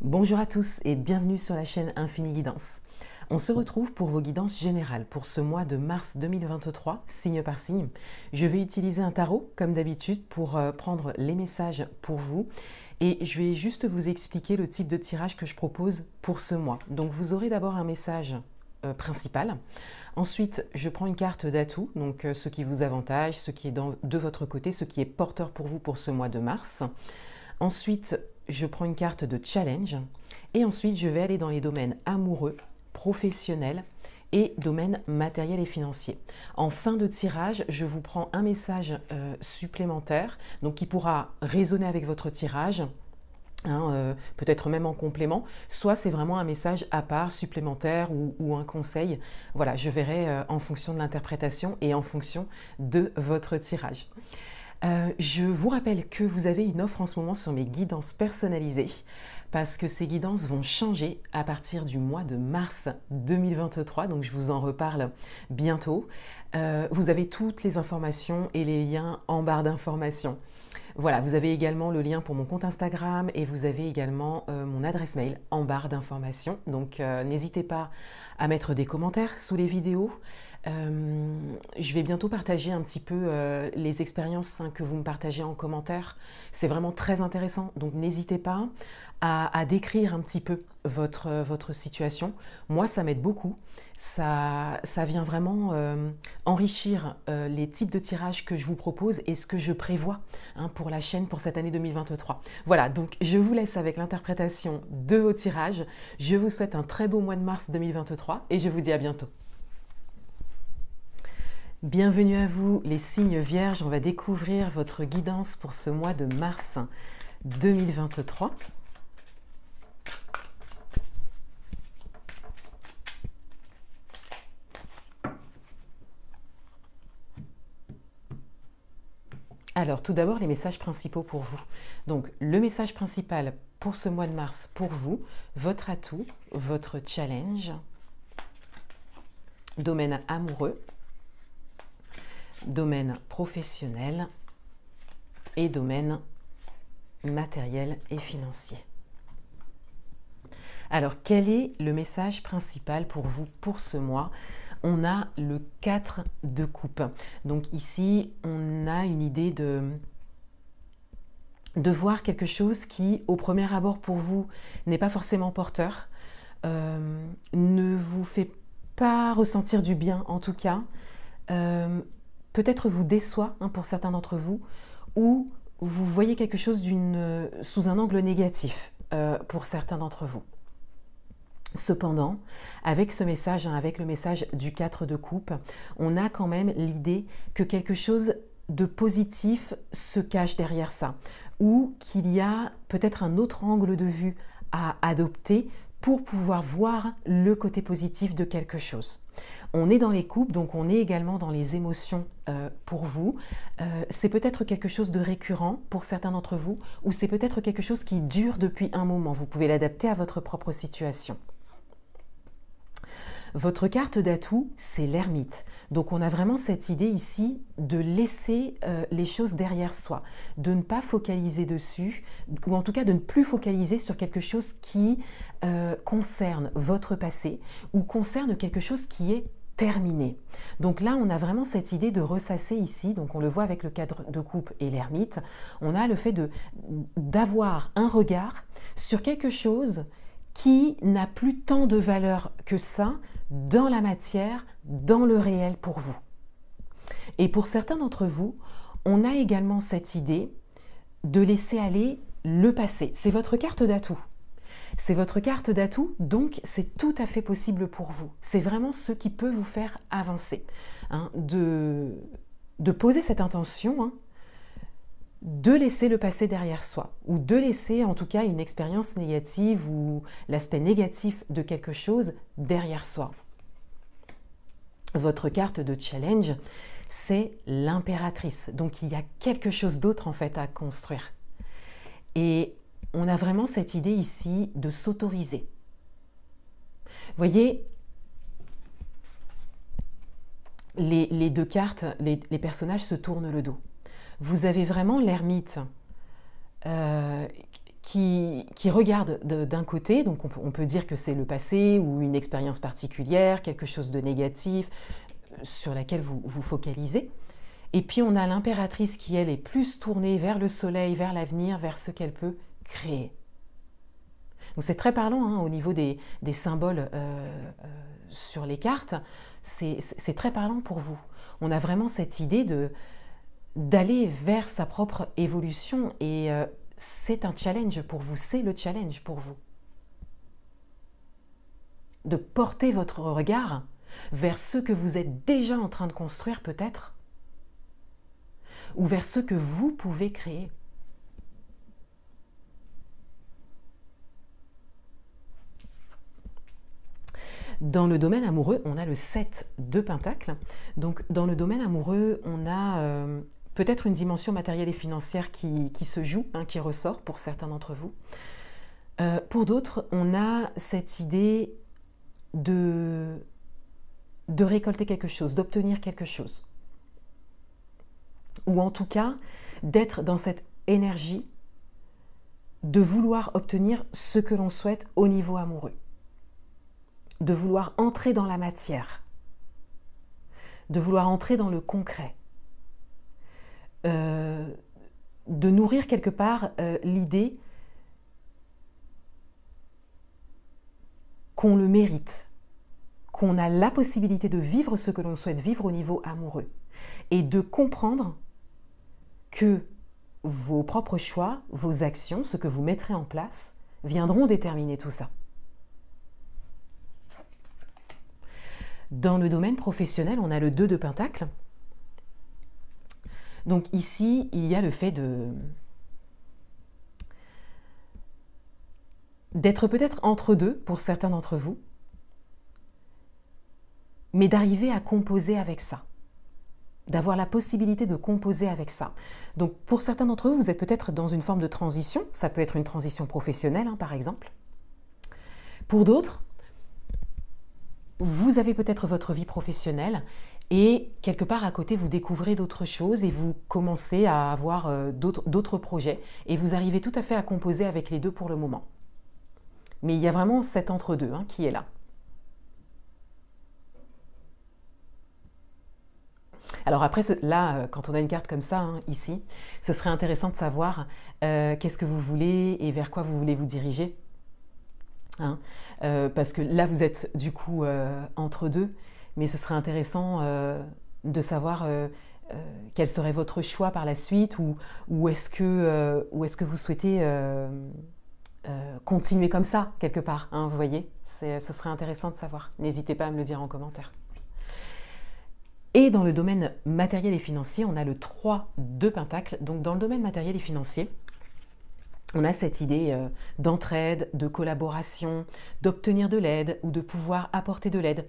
Bonjour à tous et bienvenue sur la chaîne Infini Guidance. On se retrouve pour vos guidances générales pour ce mois de mars 2023, signe par signe. Je vais utiliser un tarot comme d'habitude pour prendre les messages pour vous et je vais juste vous expliquer le type de tirage que je propose pour ce mois. Donc vous aurez d'abord un message principal. Ensuite, je prends une carte d'atout, donc ce qui vous avantage, ce qui est de votre côté, ce qui est porteur pour vous pour ce mois de mars. Ensuite, je prends une carte de challenge et ensuite je vais aller dans les domaines amoureux, professionnels et domaines matériels et financiers. En fin de tirage, je vous prends un message supplémentaire donc qui pourra résonner avec votre tirage. Peut-être même en complément, soit c'est vraiment un message à part, supplémentaire ou un conseil. Voilà, je verrai en fonction de l'interprétation et en fonction de votre tirage. Je vous rappelle que vous avez une offre en ce moment sur mes guidances personnalisées parce que ces guidances vont changer à partir du mois de mars 2023, donc je vous en reparle bientôt. Vous avez toutes les informations et les liens en barre d'informations. Voilà, vous avez également le lien pour mon compte Instagram et vous avez également mon adresse mail en barre d'informations. Donc n'hésitez pas à mettre des commentaires sous les vidéos. Je vais bientôt partager un petit peu les expériences que vous me partagez en commentaire. C'est vraiment très intéressant, donc n'hésitez pas à décrire un petit peu votre situation. Moi, ça m'aide beaucoup. Ça vient vraiment enrichir les types de tirages que je vous propose et ce que je prévois pour la chaîne pour cette année 2023. Voilà, donc je vous laisse avec l'interprétation de vos tirages. Je vous souhaite un très beau mois de mars 2023 et je vous dis à bientôt. Bienvenue à vous les signes vierges, on va découvrir votre guidance pour ce mois de mars 2023. Alors tout d'abord les messages principaux pour vous. Donc le message principal pour ce mois de mars pour vous, votre atout, votre challenge, domaine amoureux, domaine professionnel et domaine matériel et financier. Alors, quel est le message principal pour vous pour ce mois? On a le 4 de coupe. Donc ici, on a une idée de voir quelque chose qui, au premier abord pour vous, n'est pas forcément porteur, ne vous fait pas ressentir du bien en tout cas, peut-être vous déçoit pour certains d'entre vous, ou vous voyez quelque chose sous un angle négatif pour certains d'entre vous. Cependant, avec ce message, avec le message du 4 de coupe, on a quand même l'idée que quelque chose de positif se cache derrière ça, ou qu'il y a peut-être un autre angle de vue à adopter pour pouvoir voir le côté positif de quelque chose. On est dans les coupes, donc on est également dans les émotions pour vous. C'est peut-être quelque chose de récurrent pour certains d'entre vous, ou c'est peut-être quelque chose qui dure depuis un moment. Vous pouvez l'adapter à votre propre situation. Votre carte d'atout, c'est l'ermite. Donc on a vraiment cette idée ici de laisser les choses derrière soi, de ne pas focaliser dessus, ou en tout cas de ne plus focaliser sur quelque chose qui concerne votre passé ou concerne quelque chose qui est terminé. Donc là, on a vraiment cette idée de ressasser ici, donc on le voit avec le cadre de coupe et l'ermite, on a le fait d'avoir un regard sur quelque chose qui n'a plus tant de valeur que ça dans la matière, dans le réel pour vous. Et pour certains d'entre vous, on a également cette idée de laisser aller le passé. C'est votre carte d'atout. C'est votre carte d'atout, donc c'est tout à fait possible pour vous. C'est vraiment ce qui peut vous faire avancer. De poser cette intention, de laisser le passé derrière soi, ou de laisser en tout cas une expérience négative ou l'aspect négatif de quelque chose derrière soi. Votre carte de challenge, c'est l'impératrice. Donc il y a quelque chose d'autre en fait à construire. Et on a vraiment cette idée ici de s'autoriser. Vous voyez, les deux cartes, les personnages se tournent le dos. Vous avez vraiment l'ermite qui regarde d'un côté, donc on peut dire que c'est le passé ou une expérience particulière, quelque chose de négatif sur laquelle vous vous focalisez. Et puis on a l'impératrice qui, elle, est plus tournée vers le soleil, vers l'avenir, vers ce qu'elle peut créer. Donc c'est très parlant hein, au niveau des symboles sur les cartes, c'est très parlant pour vous. On a vraiment cette idée d'aller vers sa propre évolution et c'est un challenge pour vous, c'est le challenge pour vous. De porter votre regard vers ce que vous êtes déjà en train de construire peut-être, ou vers ce que vous pouvez créer. Dans le domaine amoureux, on a le 7 de Pentacles. Donc dans le domaine amoureux, on a peut-être une dimension matérielle et financière qui se joue, hein, qui ressort pour certains d'entre vous. Pour d'autres, on a cette idée de récolter quelque chose, d'obtenir quelque chose. Ou en tout cas, d'être dans cette énergie de vouloir obtenir ce que l'on souhaite au niveau amoureux. De vouloir entrer dans la matière. De vouloir entrer dans le concret. De nourrir quelque part l'idée qu'on le mérite, qu'on a la possibilité de vivre ce que l'on souhaite vivre au niveau amoureux et de comprendre que vos propres choix, vos actions, ce que vous mettrez en place, viendront déterminer tout ça. Dans le domaine professionnel, on a le 2 de Pentacles. Donc ici, il y a le fait d'être peut-être entre deux pour certains d'entre vous, mais d'arriver à composer avec ça, d'avoir la possibilité de composer avec ça. Donc pour certains d'entre vous, vous êtes peut-être dans une forme de transition, ça peut être une transition professionnelle hein, par exemple. Pour d'autres, vous avez peut-être votre vie professionnelle et quelque part à côté, vous découvrez d'autres choses et vous commencez à avoir d'autres projets et vous arrivez tout à fait à composer avec les deux pour le moment. Mais il y a vraiment cet entre-deux hein, qui est là. Alors après, là, quand on a une carte comme ça, hein, ici, ce serait intéressant de savoir qu'est-ce que vous voulez et vers quoi vous voulez vous diriger. Hein, parce que là, vous êtes du coup entre deux, mais ce serait intéressant de savoir quel serait votre choix par la suite ou est-ce que vous souhaitez continuer comme ça, quelque part, hein, vous voyez, ce serait intéressant de savoir. N'hésitez pas à me le dire en commentaire. Et dans le domaine matériel et financier, on a le 3 de Pentacles. Donc dans le domaine matériel et financier, on a cette idée d'entraide, de collaboration, d'obtenir de l'aide ou de pouvoir apporter de l'aide.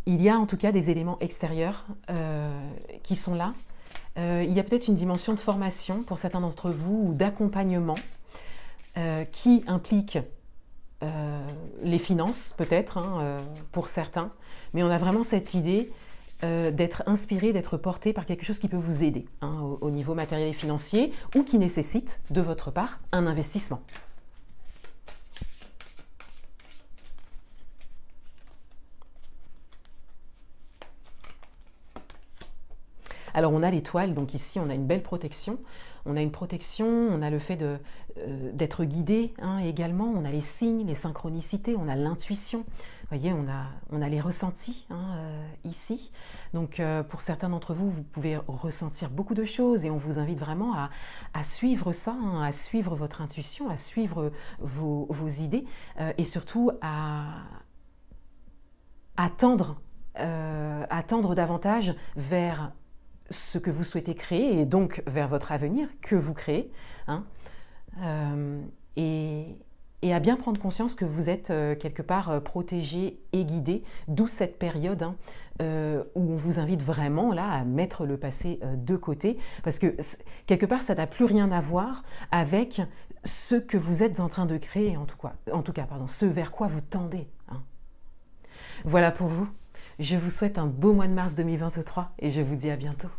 Il y a en tout cas des éléments extérieurs qui sont là. Il y a peut-être une dimension de formation pour certains d'entre vous ou d'accompagnement qui implique les finances peut-être hein, pour certains. Mais on a vraiment cette idée d'être inspiré, d'être porté par quelque chose qui peut vous aider hein, au niveau matériel et financier ou qui nécessite de votre part un investissement. Alors on a l'étoile, donc ici on a une belle protection. On a une protection, on a le fait d'être guidé hein, également, on a les signes, les synchronicités, on a l'intuition. Vous voyez, on a les ressentis hein, ici. Donc pour certains d'entre vous, vous pouvez ressentir beaucoup de choses et on vous invite vraiment à suivre ça, hein, à suivre votre intuition, à suivre vos idées et surtout à tendre davantage vers ce que vous souhaitez créer et donc vers votre avenir que vous créez hein, et à bien prendre conscience que vous êtes quelque part protégé et guidé, d'où cette période hein, où on vous invite vraiment là à mettre le passé de côté parce que quelque part ça n'a plus rien à voir avec ce que vous êtes en train de créer en tout cas pardon, ce vers quoi vous tendez hein. Voilà pour vous. Je vous souhaite un beau mois de mars 2023 et je vous dis à bientôt.